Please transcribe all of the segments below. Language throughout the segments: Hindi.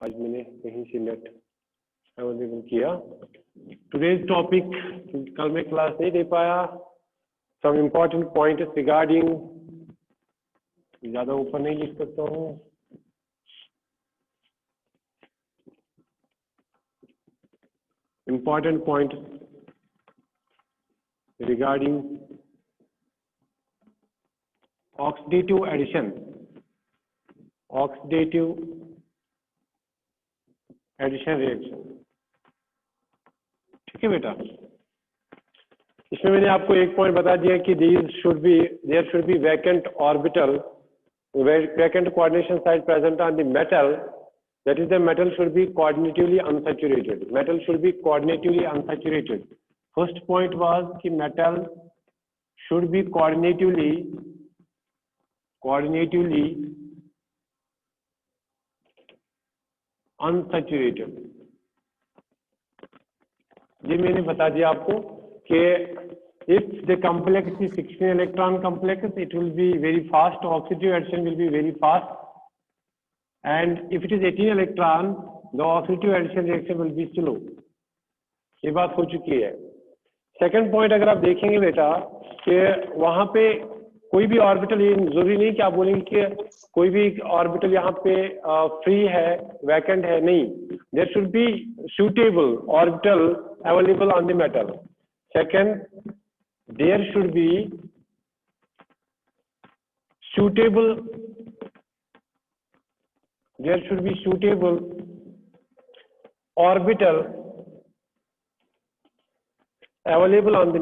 आज मैंने कहीं से नेट अवेलेबल किया। टुडेज टॉपिक, कल मैं क्लास नहीं दे पाया। सम इम्पोर्टेंट पॉइंट रिगार्डिंग, ज्यादा ऊपर नहीं लिख सकता हूँ। Important point regarding oxidative addition, oxidative addition reaction. ठीक है बेटा, इसमें मैंने आपको एक पॉइंट बता दिया कि there should be vacant orbital, vacant coordination site present on the metal, that is the metal should be coordinatively unsaturated. Metal should be coordinatively unsaturated. First point was कि metal should be coordinatively unsaturated. ये मैंने बता दिया आपको कि if the complex is 16 electron complex, it will be very fast, oxidative addition will be very fast, and if it is 18 electron, the oxidative addition reaction will be slow. ये बात हो चुकी है। सेकंड पॉइंट अगर आप देखेंगे बेटा कि वहां पे कोई भी ऑर्बिटल, ये जरूरी नहीं कि आप बोलेंगे कि कोई भी ऑर्बिटल यहाँ पे फ्री है, वैकेंट है, नहीं। There should be suitable orbital available on the metal. Second, there should be suitable orbital available on the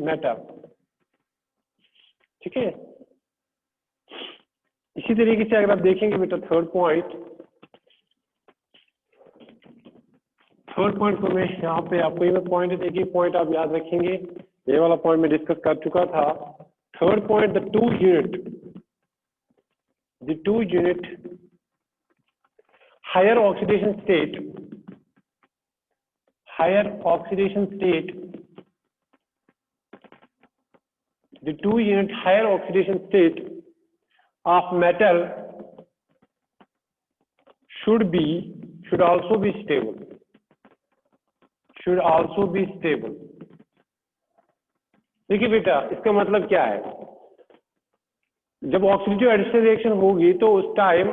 metal, ठीक है। इसी तरीके से अगर आप देखेंगे बेटा थर्ड पॉइंट को मैं यहाँ पे आपको ये पॉइंट देखिए, पॉइंट आप याद रखेंगे, ये वाला पॉइंट मैं डिस्कस कर चुका था। Third point, the two unit higher oxidation state the 2 unit higher oxidation state of metal should also be stable. देखिए बेटा, इसका मतलब क्या है, जब ऑक्सीडेटिव एडिशन रिएक्शन होगी तो उस टाइम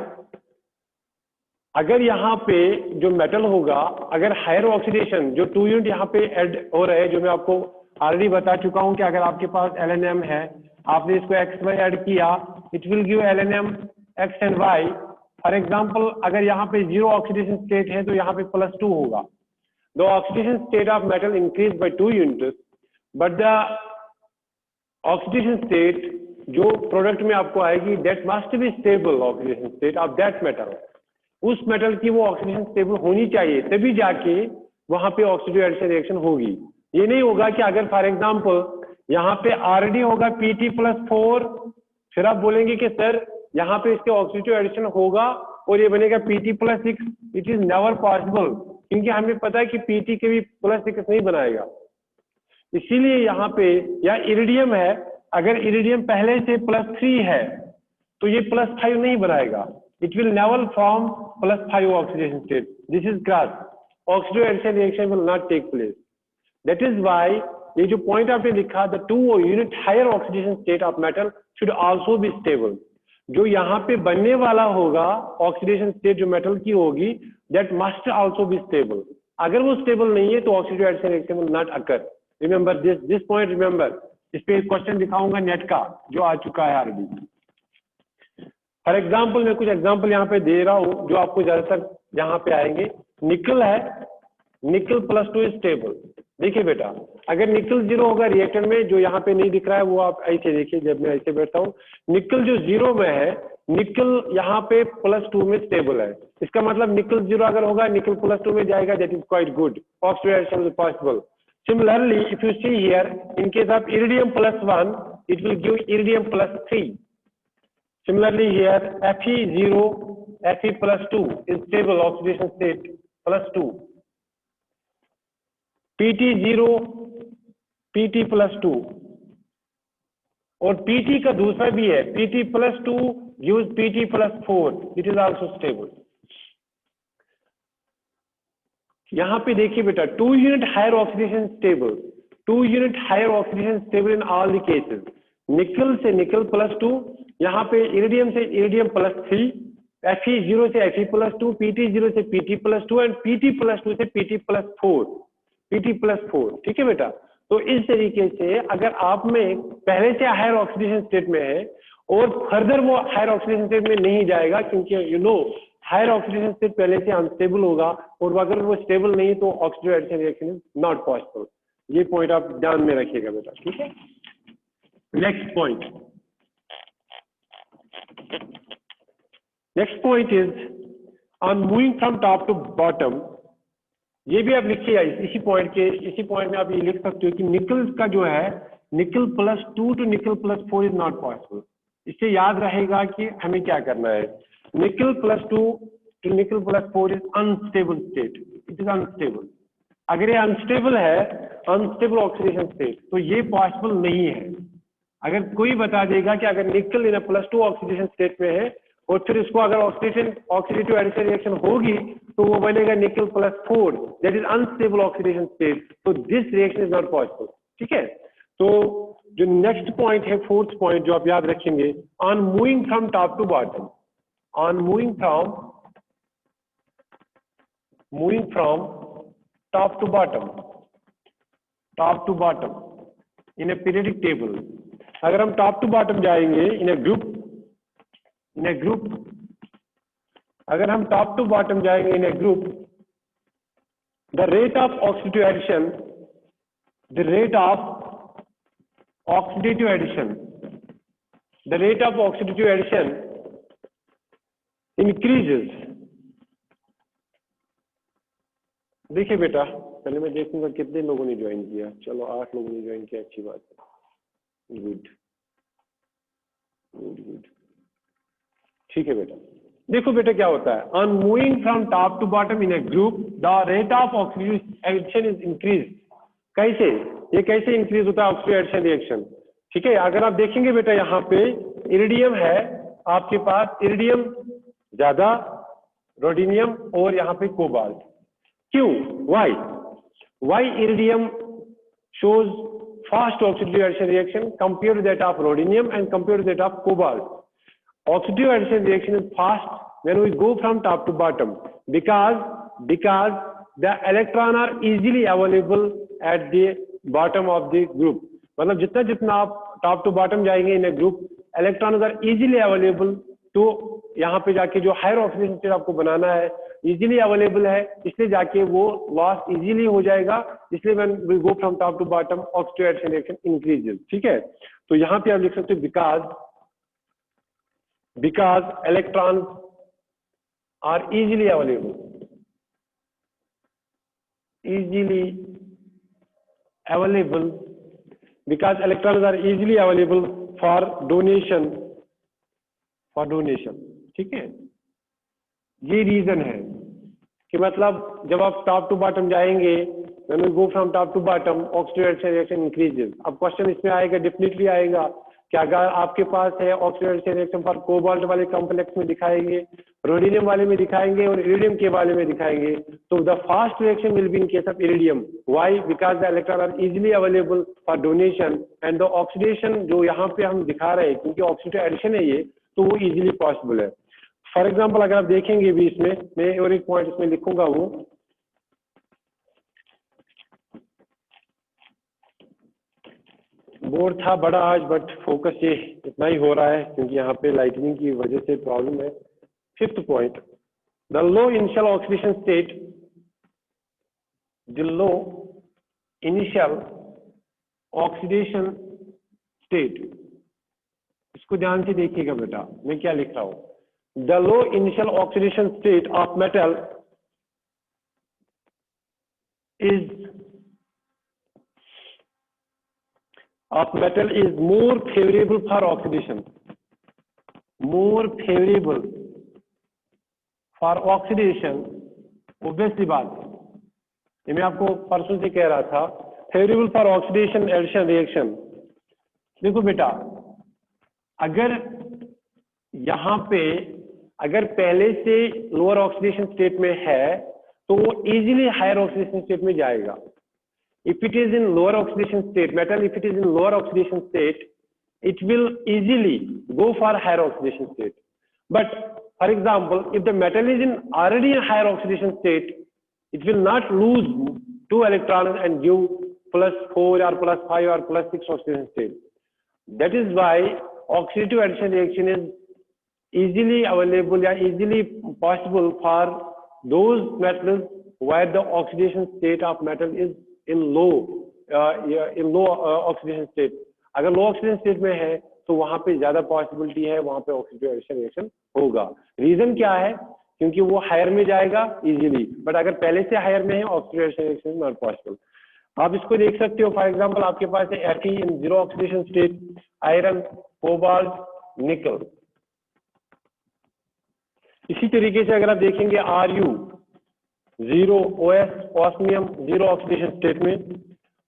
अगर यहाँ पे जो मेटल होगा, अगर हायर ऑक्सीडेशन, जो 2 यूनिट यहाँ पे ऐड हो रहे हैं, जो मैं आपको ऑलरेडी बता चुका हूँ कि अगर आपके पास LNM है, आपने इसको XY ऐड किया, it will give LNM X and Y। For example, अगर यहाँ पे 0 ऑक्सीडेशन स्टेट है तो यहाँ पे +2 होगा। The oxidation state of metal increase by 2 units, but the oxidation state जो प्रोडक्ट में आपको आएगी, that must be stable oxidation state of that metal. उस मेटल की वो ऑक्सीडेशन स्टेबल होनी चाहिए, तभी जाके वहां पे ऑक्सीडेटिव एडिशन रिएक्शन होगी। ये नहीं होगा कि अगर फॉर एग्जांपल यहाँ पे ऑलरेडी होगा Pt+4, फिर आप बोलेंगे कि सर यहाँ पे इसके ऑक्सीडेटिव एडिशन होगा और ये बनेगा Pt+6। It is never possible, क्योंकि हमें पता है कि Pt के भी +6 नहीं बनाएगा। इसीलिए यहाँ पे या इरिडियम है, अगर इरिडियम पहले से +3 है तो ये +5 नहीं बनाएगा। It will never form +5 oxidation state. This is gas. Oxidative addition reaction will not take place. That is why ये जो point आपने लिखा, the 2 unit higher oxidation state of metal should also be stable. जो यहाँ पे बनने वाला होगा oxidation state जो metal की होगी, that must also be stable. अगर वो stable नहीं है तो oxidative addition reaction will not occur. Remember this point. Remember, इस पे क्वेश्चन दिखाऊंगा नेट का जो आ चुका है ऑलरेडी। फॉर एग्जाम्पल, मैं कुछ एग्जाम्पल यहाँ पे दे रहा हूँ जो आपको ज्यादातर यहाँ पे आएंगे। निकल है, निकल +2 स्टेबल। देखिए बेटा, अगर निकल 0 होगा रिएक्टेंट में, जो यहाँ पे नहीं दिख रहा है वो आप ऐसे देखिए, जब मैं ऐसे बैठता हूँ, निकल जो 0 में है, निकल यहाँ पे +2 में स्टेबल है। इसका मतलब निकल 0 अगर होगा, निकल +2 में जाएगा, that is quite good, oxidative addition is possible. Similarly, if you see here, in case of iridium +1, it will give iridium +3. Similarly here, Fe0, Fe+2 is stable oxidation state, +2. Pt0, Pt+2 और Pt का दूसरा भी है, Pt+2 gives Pt+4, it is also stable. यहाँ पे देखिए बेटा, 2 unit higher oxidation stable, 2 unit higher oxidation stable in all the cases. Nickel से निकल +2, यहाँ पे इरिडियम से इरिडियम +3, Fe0 से Fe+2, Pt0 से Pt+2 एंड Pt+2 से Pt+4, Pt+4। ठीक है बेटा। तो इस तरीके से अगर आप में पहले से हायर ऑक्सीडेशन स्टेट में है और फर्दर वो हायर ऑक्सीडेशन स्टेट में नहीं जाएगा, क्योंकि you know higher oxidation state पहले से अनस्टेबल होगा, और अगर वो स्टेबल नहीं तो oxidative addition reaction is not possible. ये पॉइंट आप ध्यान में रखिएगा बेटा। ठीक है, next point, next point is on moving from top to bottom. ये भी आप लिखिएगा इसी पॉइंट में आप ये लिख सकते हो कि निकल का जो है निकल +2 टू निकल +4 इज नॉट पॉसिबल। इससे याद रहेगा कि हमें क्या करना है। निकल +2 टू निकल +4 is unstable state, it is unstable. अगर ये अनस्टेबल है, अनस्टेबल ऑक्सीडेशन स्टेट, तो ये पॉसिबल नहीं है। अगर कोई बता देगा कि अगर निकल इन +2 ऑक्सीडेशन स्टेट में है और फिर इसको अगर ऑक्सीडेटिव एडिशन रिएक्शन होगी तो वो बनेगा nickel +4, that is unstable oxidation state, तो this reaction is not possible. ठीक है, तो जो नेक्स्ट पॉइंट है, फोर्थ पॉइंट जो आप याद रखेंगे, on moving from top to bottom, on moving from top to bottom in a periodic table. अगर हम टॉप टू बॉटम जाएंगे इन ए ग्रुप, अगर हम टॉप टू बॉटम जाएंगे in a group, the rate of oxidative addition, the rate of oxidative addition increases। देखिए बेटा, पहले मैं देखूंगा कितने लोगों ने ज्वाइन किया। चलो 8 लोगों ने ज्वाइन किया, अच्छी बात है, गुड। ठीक है बेटा, देखो बेटा क्या होता है, on moving from top to bottom in a group the rate of oxidative addition is increase. कैसे, ये कैसे इंक्रीज होता है ऑक्सीडेटिव एडिशन रिएक्शन? ठीक है, अगर आप देखेंगे बेटा, यहाँ पे इरिडियम है आपके पास, इरिडियम ज्यादा, रोडिनियम और यहाँ पे कोबाल्ट। क्यों, why iridium shows fast oxidative addition reaction compared to that of rhodium and compared to that of cobalt? Oxidative addition reaction is fast when we go from top to bottom because the electron are easily available at the bottom of the group। मतलब जितना जितना आप टॉप टू बॉटम जाएंगे in a group, electron are easily available, तो यहाँ पे जाके जो हायर ऑक्सीडेशन स्टेट आपको बनाना है इजीली अवेलेबल है, इसलिए जाके वो लॉस इजीली हो जाएगा। इसलिए when we go from top to bottom oxidative addition reaction increases. ठीक है, तो यहाँ पे आप लिख सकते हो because electron are easily available, because electrons are easily available for donation। ठीक है, ये रीजन है कि मतलब जब आप टॉप टू बॉटम जाएंगे, when we go from top to bottom oxidative reaction increases। अब क्वेश्चन इसमें आएगा, डेफिनेटली आएगा कि अगर आपके पास है ऑक्सीडेटिव रिएक्शन फॉर कोबाल्ट वाले कॉम्प्लेक्स में दिखाएंगे, रोडिनियम वाले में दिखाएंगे और इरिडियम के वाले में दिखाएंगे, तो the fast reaction will be in case of iridium. Why? Because the electron are easily available for donation and the oxidation जो यहाँ पे हम दिखा रहे हैं, क्योंकि ऑक्सीडेटिव एडिशन है ये, तो वो इजीली पॉसिबल है। फॉर एग्जाम्पल अगर आप देखेंगे भी इसमें, मैं और एक पॉइंट इसमें लिखूंगा, वो बोर्ड था बड़ा आज, बट फोकस ये इतना ही हो रहा है क्योंकि यहाँ पे लाइटनिंग की वजह से प्रॉब्लम है। Fifth point, the low initial oxidation state, the low initial oxidation state, इसको ध्यान से देखिएगा बेटा, मैं क्या लिख रहा हूँ। The low initial oxidation state of metal is more favorable for oxidation, obviously बात है, ये मैं आपको परसों से कह रहा था, favourable for oxidation addition reaction. देखो बेटा, अगर यहाँ पे अगर पहले से लोअर ऑक्सीडेशन स्टेट में है तो वो इजीली हायर ऑक्सीडेशन स्टेट में जाएगा. If it is in lower oxidation state, metal, if it is in lower oxidation state, it will easily go for higher oxidation state. But for example, if the metal is in already in higher oxidation state, it will not lose 2 electrons and give +4 or +5 or +6 oxidation state. That is why oxidative addition reaction is easily available or easily possible for those metals where the oxidation state of metal is in low oxidation state. अगर लो ऑक्सीडेशन स्टेट में है तो वहां पे ज्यादा पॉसिबिलिटी है वहां पे ऑक्सीडेटिव एडिशन रिएक्शन होगा. रीजन क्या है? क्योंकि वो हायर में जाएगा इजीली, बट अगर पहले से हायर में है oxidative addition reaction not possible. आप इसको देख सकते हो. फॉर एग्जांपल आपके पास है Fe इन zero oxidation state, iron, cobalt, निकल. इसी तरीके से अगर आप देखेंगे Ru zero, OS, osmium zero oxidation state में,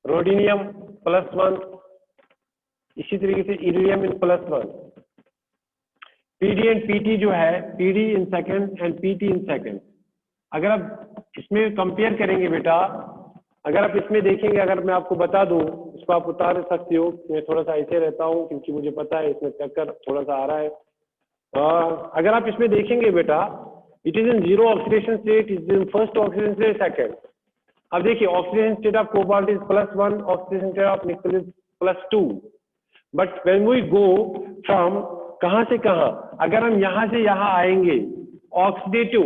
रोडिनियम +1, इसी तरीके से iridium in +1. PD and PT जो है, PD in second and PT in second. अगर आप इसमें कंपेयर करेंगे बेटा, अगर आप इसमें देखेंगे, अगर मैं आपको बता दूं, इसको आप उतार सकते हो. मैं थोड़ा सा ऐसे रहता हूं क्योंकि मुझे पता है इसमें चक्कर थोड़ा सा आ रहा है. अगर आप इसमें देखेंगे बेटा, it is in zero oxidation state, is in first oxidation state second. अब देखिए oxidation state of cobalt is +1, oxidation state of nickel is +2. But when we go from कहां से कहां, अगर हम यहां से यहां आएंगे, oxidative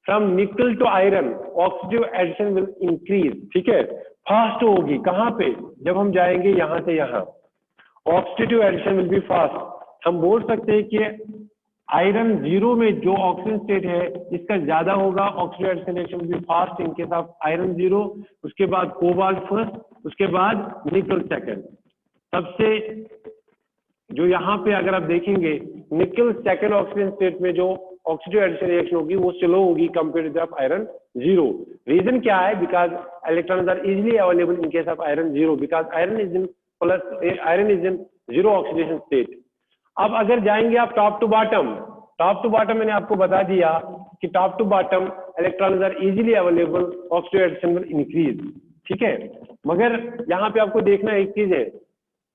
from nickel to iron, oxidative addition will increase. ठीक है, फास्ट होगी. कहां पे? जब हम जाएंगे यहां से यहां, oxidative addition will be fast. हम बोल सकते हैं कि आयरन जीरो में जो ऑक्सीजन स्टेट है इसका ज्यादा होगा, oxidative addition reaction will be fast in case of iron zero. उसके बाद कोबाल्ट फर्स्ट, उसके बाद निकल सेकंड. सबसे जो यहाँ पे अगर आप देखेंगे, निकल सेकंड ऑक्सीजन स्टेट में जो ऑक्सीडेटिव एडिशन रिएक्शन होगी वो स्लो होगी compare to iron zero. Reason क्या है? Because electrons are easily available in case of iron zero, because iron is in zero oxidation state. अब अगर जाएंगे आप टॉप टू बॉटम मैंने आपको बता दिया कि top to bottom electrons are easily available, oxidative addition will increase. ठीक है, मगर यहाँ पे आपको देखना एक चीज है,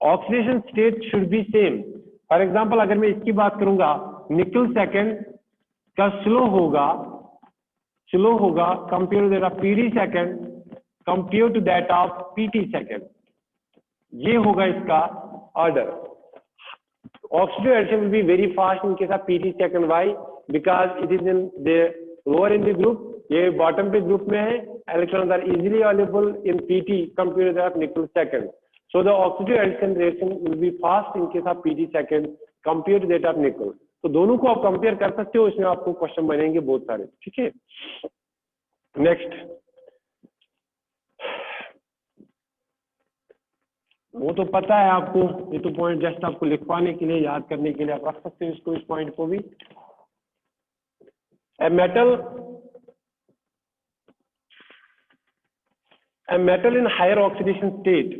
oxidation state should be same. For example अगर मैं इसकी बात करूंगा, निकल सेकंड का स्लो होगा compare to that of PD second, compare to that of PT second. ये होगा इसका order. Oxidative addition will be very fast in case of PT second. Why? Because it is in the lower in the group. ये bottom पे group में है. Electrons are easily available in PT compared to that nickel second. So the oxidative addition reaction will be fast in case of PT second compared to that of nickel. तो दोनों को आप कंपेयर कर सकते हो. इसमें आपको क्वेश्चन बनेंगे बहुत सारे. ठीक है, नेक्स्ट. वो तो पता है आपको, ये तो पॉइंट जस्ट आपको लिखवाने के लिए, याद करने के लिए आप रख सकते हो इसको, इस पॉइंट को भी. A metal in higher oxidation state,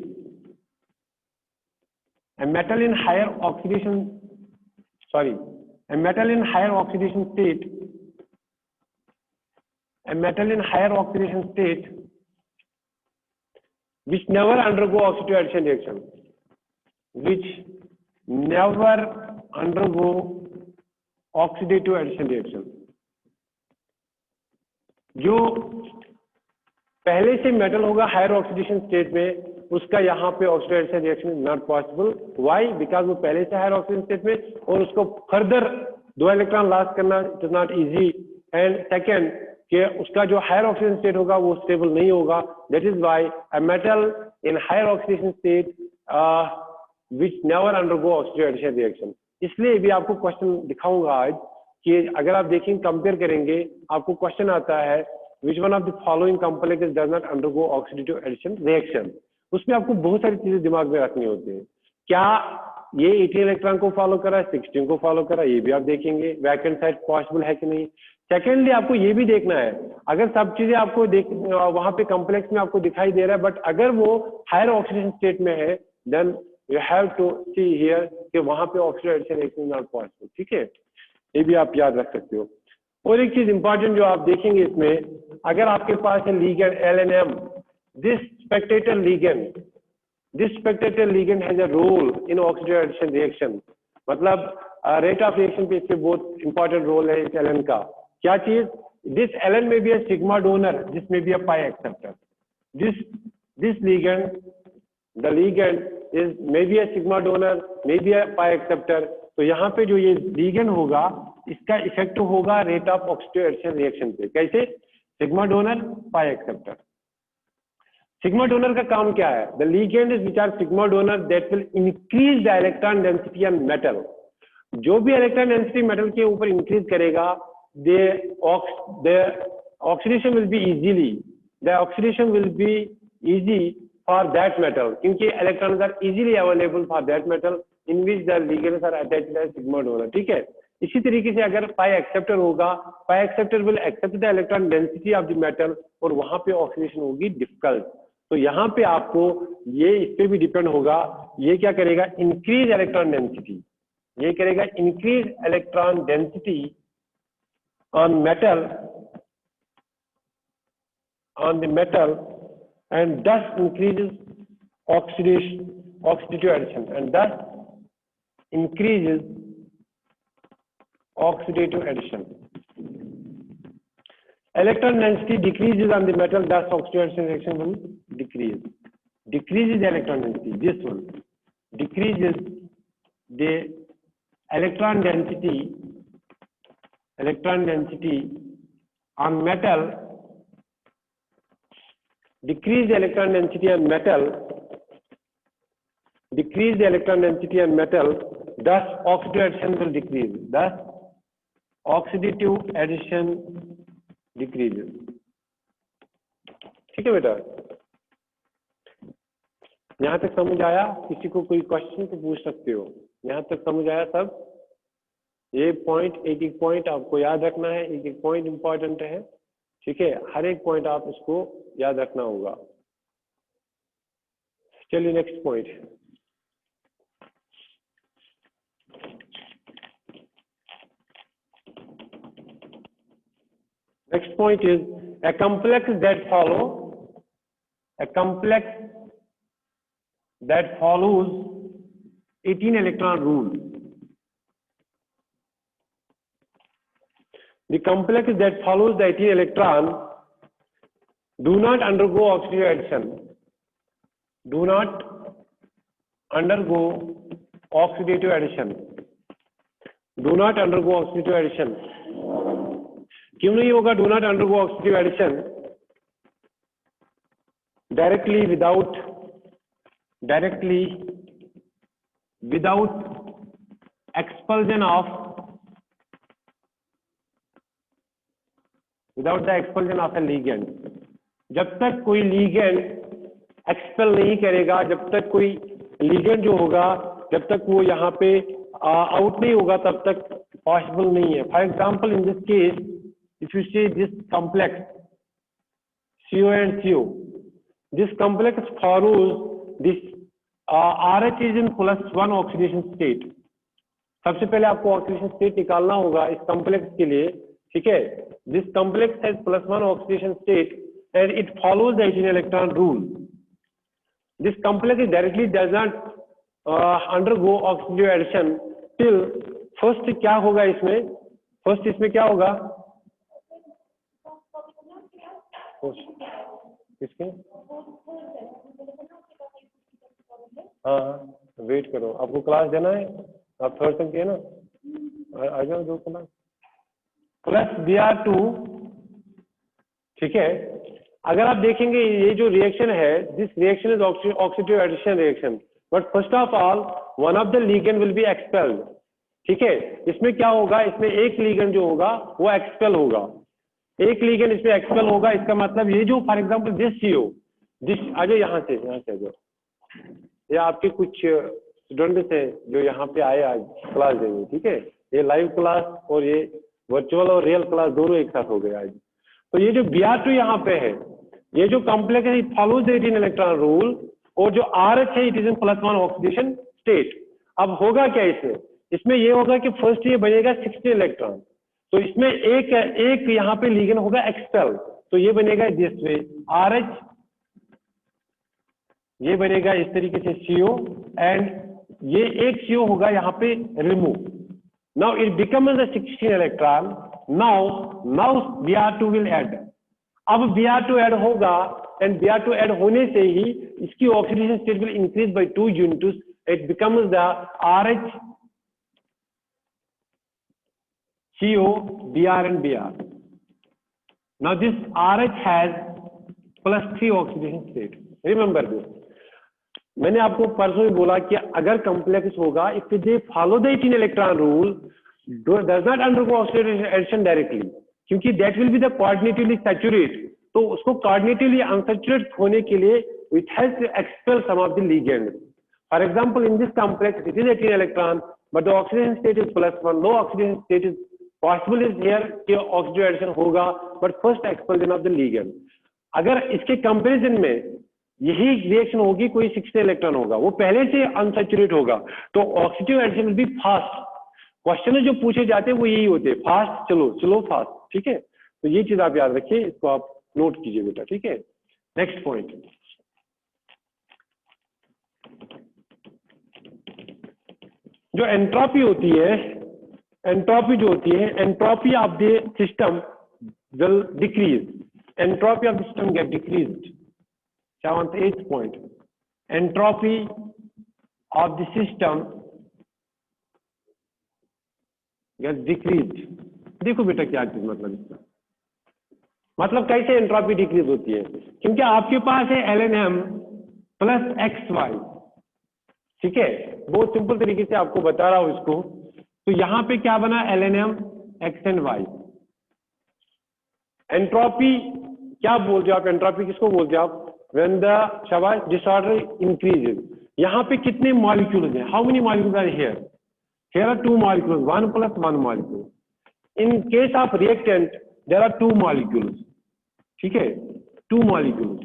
a metal in higher oxidation state, a metal in higher oxidation state which never undergo oxidative addition reaction, जो पहले से मेटल होगा हायर ऑक्सीडेशन स्टेट में, उसका यहाँ पे oxidative addition reaction is not possible. Why? Because वो पहले से हायर ऑक्सीडेशन स्टेट में, और उसको फर्दर 2 इलेक्ट्रॉन लॉस करना it is not easy. And second कि उसका जो हायर ऑक्सीडेशन स्टेट होगा वो स्टेबल नहीं होगा. That is why a metal in higher oxidation state which never undergo oxidative addition reaction. इसलिए भी आपको क्वेश्चन दिखाऊंगा आज कि अगर आप देखेंगे, कंपेयर करेंगे, आपको क्वेश्चन आता है which one of the following complex does not undergo oxidative addition reaction. उसमें आपको बहुत सारी चीजें दिमाग में रखनी होती है. क्या ये 18 इलेक्ट्रॉन को फॉलो करा है, 16 को फॉलो करा, ये भी आप देखेंगे. वैकेंट साइट पॉसिबल है कि नहीं. सेकेंडली आपको ये भी देखना है, अगर सब चीजें आपको वहां पे कॉम्प्लेक्स में आपको दिखाई दे रहा है, बट अगर वो हायर ऑक्सीडेशन स्टेट में है, then you have to see here कि वहां पे oxidative addition reaction not possible, ठीक है, ये भी आप याद रख सकते हो। और एक चीज इंपॉर्टेंट जो आप देखेंगे इसमें, अगर आपके पास है ligand LNM, this spectator ligand has a role in oxidative addition reaction, मतलब रेट ऑफ रिएक्शन पे इसके बहुत इंपॉर्टेंट रोल है इस एलन का। क्या चीज, this allene may be a sigma donor, this may be a pi acceptor, this ligand, the ligand is may be a sigma donor, may be a pi acceptor. तो यहाँ पे जो ये लीगेंड होगा इसका इफेक्ट होगा rate of oxidative addition reaction पे। कैसे? Sigma donor pi acceptor. Sigma donor का काम क्या है? The ligand is which are sigma donor that will increase the electron density on metal. जो भी इलेक्ट्रॉन डेंसिटी मेटल के ऊपर इंक्रीज करेगा, the oxidation will be easy for that metal, क्योंकि electrons are easily available for that metal in which the ligands are attached as sigma donor, ठीक है। इसी तरीके से अगर पाई एक्सेप्टर होगा, pi acceptor will accept the electron density of the metal और वहां पे ऑक्सीडेशन होगी डिफिकल्ट। तो यहाँ पे आपको ये इस पे भी डिपेंड होगा, ये क्या करेगा, इंक्रीज इलेक्ट्रॉन डेंसिटी, ये करेगा increase electron density on the metal and thus increases oxidative addition, and thus increases oxidative addition. Electron density decreases on the metal, thus oxidation reaction will decrease. Decreases the electron density, this one decreases the electron density on metal, decrease the electron density on metal, thus oxidative addition will decrease, thus oxidative addition decreases। ठीक है बेटा, यहां तक समझ आया? किसी को कोई क्वेश्चन तो पूछ सकते हो, यहां तक समझ आया सब? ये पॉइंट, एक एक पॉइंट आपको याद रखना है, एक एक पॉइंट इंपॉर्टेंट है, ठीक है, हर एक पॉइंट आप इसको याद रखना होगा। चलिए next point, next point is a complex that follows 18 electron rule। The complex that follows the 18 electron do not undergo oxidative addition. Do not undergo oxidative addition. Do not undergo oxidative addition. क्यों नहीं होगा do not undergo oxidative addition? Directly without expulsion of a ligand। जब तक कोई ligand एक्सपेल नहीं करेगा, जब तक कोई ligand जो होगा, जब तक वो यहाँ पे आउट नहीं होगा, तब तक पॉसिबल नहीं है। For example in this case, if you see this complex CO and CO, this complex follows this RH is in +1 oxidation state। सबसे पहले आपको ऑक्सीडेशन स्टेट निकालना होगा इस कॉम्प्लेक्स के लिए, ठीक है। This complex has +1 oxidation state and it follows the 18 electron rule. This complex directly does not undergo oxidative addition till first क्या होगा इसमें, फर्स्ट इसमें क्या होगा, किसके, हाँ वेट करो, आपको क्लास देना है, आप थर्ड तक दिए ना, आ जाओ दो क्लास Br2, ठीक है। अगर आप देखेंगे ये जो रिएक्शन है, this reaction is oxidative addition reaction, but first of all one of the ligand will be expelled, ठीक है। इसमें क्या होगा, इसमें एक लीगेंड जो होगा वो एक्सपेल होगा, एक लीगेंड इसमें एक्सपेल होगा। इसका मतलब ये जो for example this CO, this आ जाओ यहाँ से आ जाओ, ये आपके कुछ स्टूडेंट्स हैं जो यहाँ पे आए आज क्लास देंगे, ठीक है। ये लाइव क्लास और ये वर्चुअल और रियल क्लास दोनों एक साथ हो गए आज। तो ये जो Br2 यहाँ पे है, ये जो कॉम्प्लेक्स है, फॉलोज 18 इलेक्ट्रॉन रूल, और जो RH है it is in +1 oxidation state. अब होगा क्या इसमें, इसमें ये होगा कि फर्स्ट ये बनेगा 16 इलेक्ट्रॉन, तो इसमें एक यहाँ पे लिगेंड होगा एक्सपेल, तो ये बनेगा दिस वे RH, ये बनेगा इस तरीके से CO, एंड ये एक CO होगा यहाँ पे remove. Now it becomes the 16 electron. Now Br2 will add. अब Br2 ऐड होगा, एंड Br2 ऐड होने से ही इसकी oxidation state will increase by 2 units, it becomes the RH CO Br and Br. Now this RH has +3 oxidation state. Remember this. मैंने आपको परसों ही बोला कि अगर कॉम्प्लेक्स होगा, if they follow the 18 electron rule, does not undergo oxidation addition directly, क्योंकि that will be the coordinatively saturate, तो उसको कोऑर्डिनेटिवली अनसैचुरेट होने के लिए it has to expel some of the ligand. For example in this complex it is 18 electron, but the oxidation state is +1, no oxidation state is possible is here कि ऑक्सीडेशन एडिशन होगा, but first expulsion of the ligand. अगर इसके कंपैरिजन में यही रिएक्शन होगी, कोई 16 इलेक्ट्रॉन होगा, वो पहले से अनसैचुरेट होगा, तो oxidative addition will be fast. Question जो पूछे जाते हैं वो यही होते हैं, फास्ट चलो फास्ट, ठीक है। तो ये चीज आप याद रखिए, इसको आप नोट कीजिए बेटा, ठीक है। नेक्स्ट पॉइंट, जो एंट्रोपी होती है, एंट्रोपी जो होती है, entropy of the system will decrease, entropy of the system get decreased. 7th point, entropy of the system gets decreased। देखो बेटा क्या चीज मतलब इसका, मतलब कैसे एंट्रोपी डिक्रीज होती है, क्योंकि आपके पास है LNM + XY, ठीक है। बहुत सिंपल तरीके से आपको बता रहा हूं इसको, तो यहां पे क्या बना, LNM X and Y। Entropy क्या बोलते हो आप, एंट्रोपी किसको बोलते हो आप, when the शाबाश disorder increases। यहाँ पे कितने मॉलिक्यूल्स हैं, how many molecules are here? Here are 2 molecules, 1 + 1 molecule। In case of reactant there are 2 molecules, ठीक है, 2 molecules,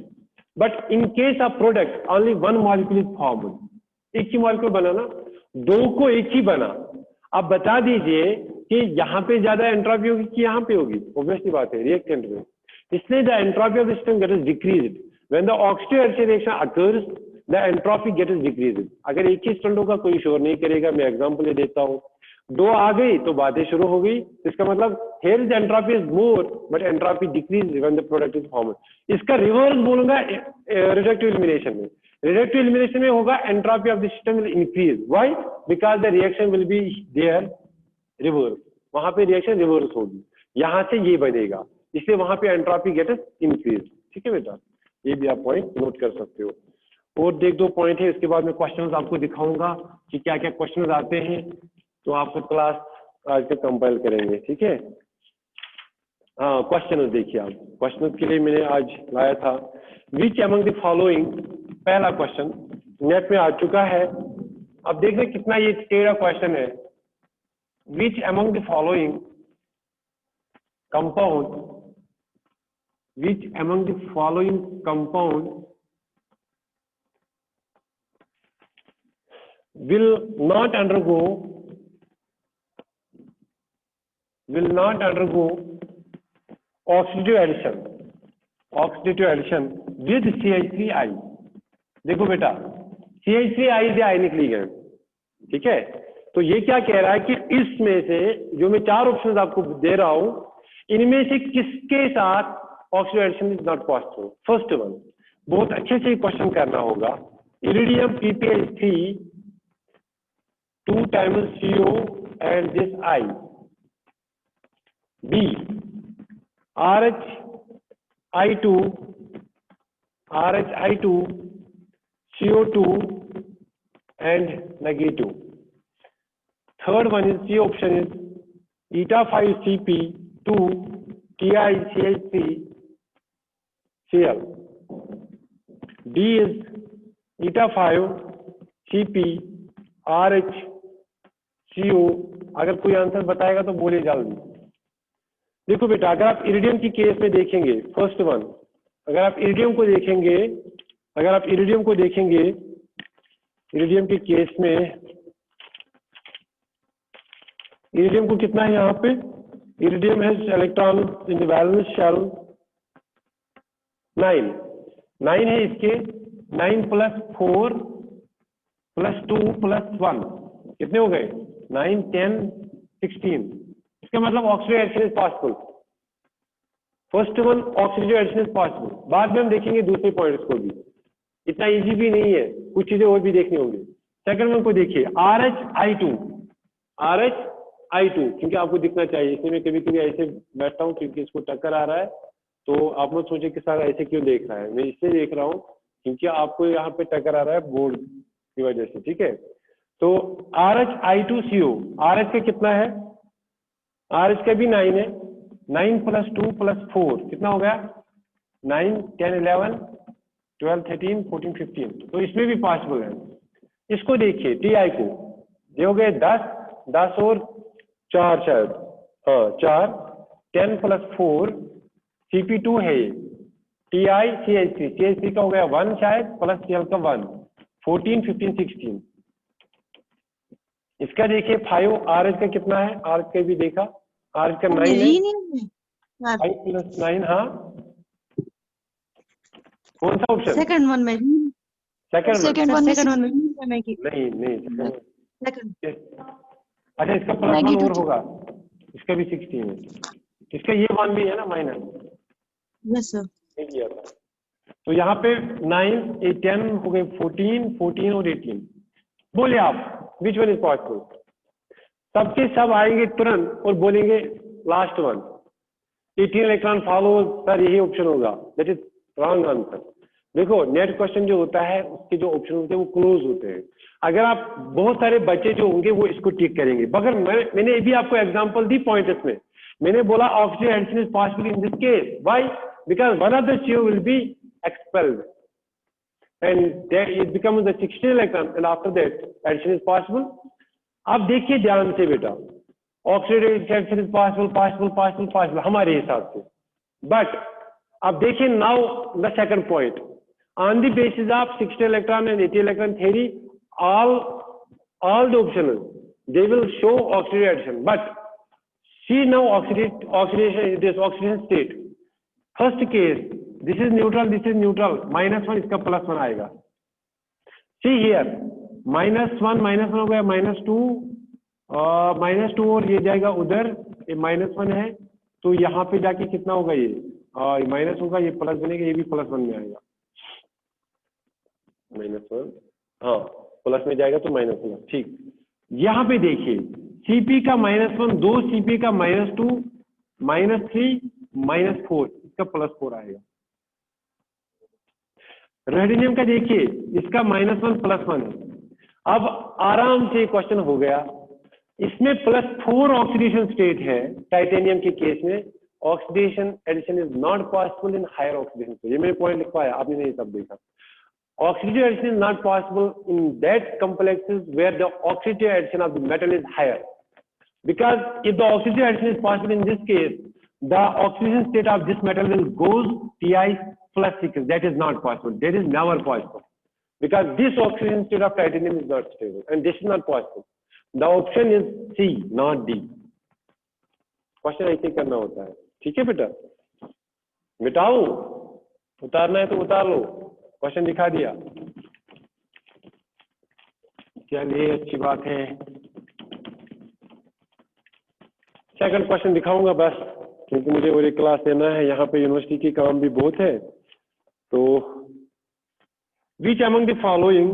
but in case of product only 1 molecule is formed। एक ही मॉलिक्यूल बना ना, 2 को एक ही बना। अब बता दीजिए कि यहाँ पे ज्यादा एंट्रोपी होगी कि यहाँ पे होगी, ऑब्वियसली बात है रिएक्टेंट में, इसलिए the entropy of the system get decreased. When the oxidation reaction occurs, the entropy gets decreased। अगर एक ही स्टैंड होगा कोई शोर नहीं करेगा, मैं एग्जांपल देता हूँ, 2 आ गई तो बातें शुरू हो गई, इसका मतलब here the entropy is more but entropy decreases when the product is formed। इसका रिवर्स बोलूंगा रिडक्टिव एलिमिनेशन में, रिडक्टिव एलिमिनेशन में होगा entropy of the system will increase। Why? Because the reaction will be there reverse, वहां पे रिएक्शन रिवर्स होगी, यहां से ये बनेगा, इसलिए वहां पे entropy gets increased। ठीक है बेटा, ये भी आप पॉइंट नोट कर सकते हो। और देख 2 पॉइंट है, इसके बाद मैं क्वेश्चंस आपको दिखाऊंगा कि क्या क्या क्वेश्चंस आते हैं, तो आपको क्लास आज के कंपाइल करेंगे, ठीक है। हाँ, क्वेश्चंस देखिए आप, क्वेश्चंस के लिए मैंने आज लाया था, विच अमंग द फॉलोइंग, पहला क्वेश्चन नेट में आ चुका है, अब देखना कितना ये टेढ़ा क्वेश्चन है। Which among the following compound, which among the following compound will not undergo oxidative addition with CH3I। देखो बेटा, CH3I is आयनिक लिगेंड, ठीक है। तो ये क्या कह रहा है कि इसमें से जो मैं 4 ऑप्शंस आपको दे रहा हूं, इनमें से किसके साथ oxidation is not possible. First one, बहुत अच्छे से क्वेश्चन करना होगा, iridium PPH3 2 times CO and this I। B, RHI2 CO2 and negative। Third one is C option is eta5CP2 TiCH3 Cl। D is eta5 CP RH CO। अगर कोई आंसर बताएगा तो बोलिए जल्दी। देखो बेटा, अगर आप इरिडियम की केस में देखेंगे, फर्स्ट वन, अगर आप इरिडियम को देखेंगे, अगर आप इरिडियम को देखेंगे, इरिडियम के केस में इरिडियम को कितना है यहाँ पे, iridium has electron in the valence shell 9 है इसके, 9 + 4 + 2 + 1 कितने हो गए, 9 10 16। इसका मतलब oxidative addition is possible. First one oxidative addition is possible, बाद में हम देखेंगे दूसरे पॉइंट्स को भी, इतना इजी भी नहीं है, कुछ चीजें और भी देखनी होंगी। सेकंड वन को देखिए, RH I2, क्योंकि आपको दिखना चाहिए, इसलिए मैं कभी कभी ऐसे बैठता हूँ क्योंकि इसको टक्कर आ रहा है, तो आप मत सोचे कि सर ऐसे क्यों देख रहा है, मैं इसलिए देख रहा हूँ क्योंकि आपको यहाँ पे टक्कर आ रहा है बोर्ड की वजह से, ठीक है। तो RH I2CO, RH का कितना है, RH का भी 9 है, 9 + 2 + 4 कितना हो गया, 9 10 11 12 13 14 15, तो इसमें भी पॉसिबल है। इसको देखिए TI को, ये हो गए 10 और 4 शायद, हाँ 4, 10 + 4 CP2 है ये, TI CH3 का हो गया 1 शायद, प्लस Cl का 1, 14 15 16। इसका देखिए 5 RH का कितना है, RH का भी देखा, RH का 9 है, 5 + 9, हाँ कौन सा ऑप्शन, सेकंड वन में, सेकंड वन नहीं नहीं, अच्छा इसका +1 और होगा, इसका भी 16 है, इसका ये 1 भी है ना माइनस, यस सर, नहीं किया था। तो यहाँ पे 9 8 10 हो गए, 14 और 18। बोले आप विच वन इज पॉसिबल, सबके सब आएंगे तुरंत और बोलेंगे last one 18 electron follow, sir यही ऑप्शन होगा, दैट इज रॉन्ग आंसर। देखो नेट क्वेश्चन जो होता है उसके जो ऑप्शन होते हैं वो क्लोज होते हैं, अगर आप बहुत सारे बच्चे जो होंगे वो इसको टिक करेंगे, मगर मैंने भी आपको एग्जांपल दी पॉइंट्स में, मैंने बोला oxygen addition is possible in this case, why, because one of the CO will be expelled and it becomes the 16 electron and after that addition is possible। अब देखिए ध्यान से बेटा, ऑक्सीडेटिव एडिशन इज पॉसिबल हमारे हिसाब से, बट अब देखिए now the second point, on the basis of 16 electron and 80 electron theory, all the options they will show oxidative addition, but see now oxidation, this oxidation state, first case this is neutral, -1, इसका +1 आएगा, see here -1 हो गया, -2 और ये जाएगा उधर, ये -1 है, तो यहाँ पे जाके कितना होगा, ये माइनस होगा, ये प्लस बनेगा, ये भी +1 में आएगा, -1, हाँ प्लस में जाएगा तो -1, ठीक। यहाँ पे देखिए CP का -1, 2 CP का -2, -3 -4, इसका +4 आएगा। रेडिनियम का देखिए, इसका -1 +1 है, अब आराम से क्वेश्चन हो गया, इसमें +4 ऑक्सीडेशन स्टेट है, टाइटेनियम के केस में oxidation addition is not possible in higher oxidation, ये मैंने पॉइंट लिखवाया, आपने नहीं सब देखा। Oxidative addition is not possible in that complexes where the oxidative addition of the metal is higher, because if the oxidative addition is possible in this case, the oxidation state of this metal will goes Ti +6, that is not possible, that is never possible, because this oxidation state of titanium is not stable and this is not possible, the option is C not D। Question ऐसे करना होता है, ठीक है बेटा, मिटाओ, उतारना है तो उतार लो, क्वेश्चन दिखा दिया, चलिए अच्छी बात है। सेकंड क्वेश्चन दिखाऊंगा बस, क्योंकि मुझे और एक क्लास देना है, यहाँ पे यूनिवर्सिटी की काम भी बहुत है। तो विच अमंग द फॉलोइंग,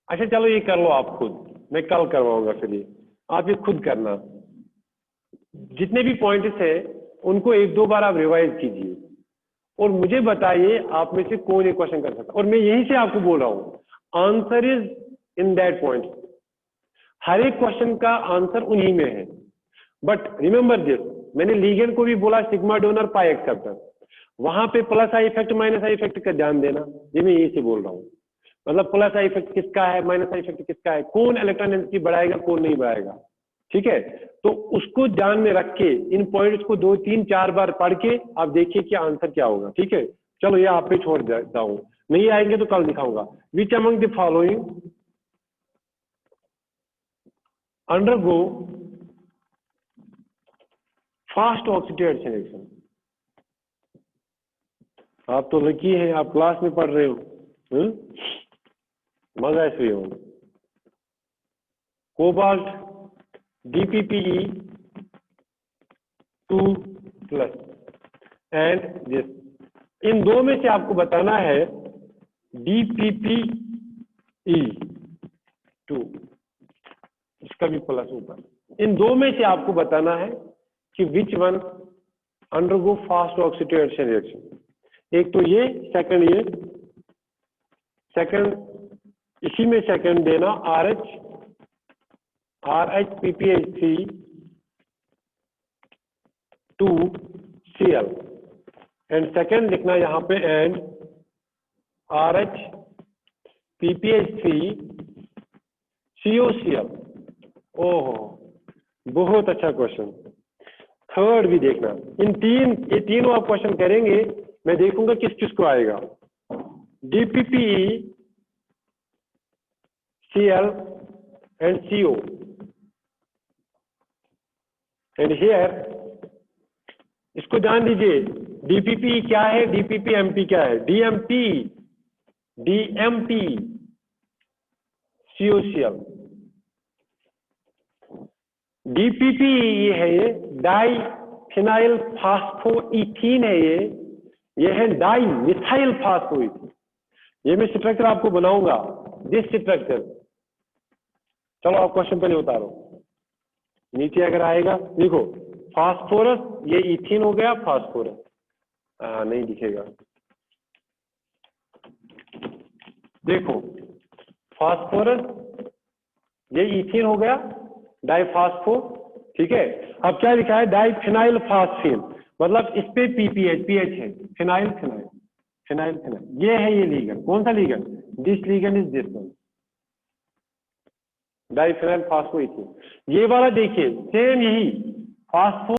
अच्छा चलो ये कर लो आप खुद, मैं कल करवाऊंगा, फिर ये आप ये खुद करना, जितने भी पॉइंट्स है उनको 1-2 बार आप रिवाइज कीजिए और मुझे बताइए आप में से कौन ये क्वेश्चन कर सकता, और मैं यहीं से आपको बोल रहा हूं, answer is in that point, हर एक क्वेश्चन का आंसर उन्हीं में है। बट रिमेंबर दिस, मैंने लीगेंड को भी बोला सिग्मा डोनर पाई एक्सेप्टर, वहां पे plus I effect minus I effect का ध्यान देना, ये मैं यहीं से बोल रहा हूँ, मतलब प्लस आई इफेक्ट किसका है, माइनस आई इफेक्ट किसका है, कौन इलेक्ट्रॉन डेंसिटी बढ़ाएगा कौन नहीं बढ़ाएगा, ठीक है। तो उसको ध्यान में रख के इन पॉइंट्स को 2 3 4 बार पढ़ के आप देखिए कि आंसर क्या होगा, ठीक है। चलो ये आप पे छोड़ देता हूँ, नहीं आएंगे तो कल दिखाऊंगा। Which among the following undergo fast oxidation reaction. आप तो लकी हैं, आप क्लास में पढ़ रहे हो, मजा इसलिए हो। कोबाल्ट DPPE 2+ एंड दिस, इन दो में से आपको बताना है DPPE 2, इसका भी प्लस ऊपर, इन दो में से आपको बताना है कि which one undergo fast oxidation reaction. एक तो ये, सेकंड इसी में सेकंड देना RH PPH3 2Cl and second लिखना यहाँ पे एंड RH PPH3 COCl। ओहो, बहुत अच्छा क्वेश्चन। थर्ड भी देखना, ये तीनों आप क्वेश्चन करेंगे, मैं देखूंगा किस किस को आएगा। DPPE Cl and CO and here, इसको जान लीजिए DPPE क्या है, DPPMP क्या है। DMP COCl। DPPE है ये डाई फिनाइल फास्फोइथीन है, ये है डाई मिथाइल फास्फोइथीन। ये मैं स्ट्रक्चर आपको बनाऊंगा, दिस स्ट्रक्चर। चलो आप क्वेश्चन पहले उतारो, नीचे अगर आएगा देखो, फास्फोरस, ये इथीन हो गया फास्फोरस, नहीं दिखेगा, देखो फास्फोरस, ये इथीन हो गया डाइफास्फो, ठीक है। अब क्या लिखा है, डाइफिनाइल फास्फीन, मतलब इस पे पीएच है, फिनाइल फिनाइल फिनाइल फिनाइल, ये है ये लीगन। कौन सा ligand? This ligand is this one, diphenyl phosphoethene. ये वाला देखिए सेम यही फास्फो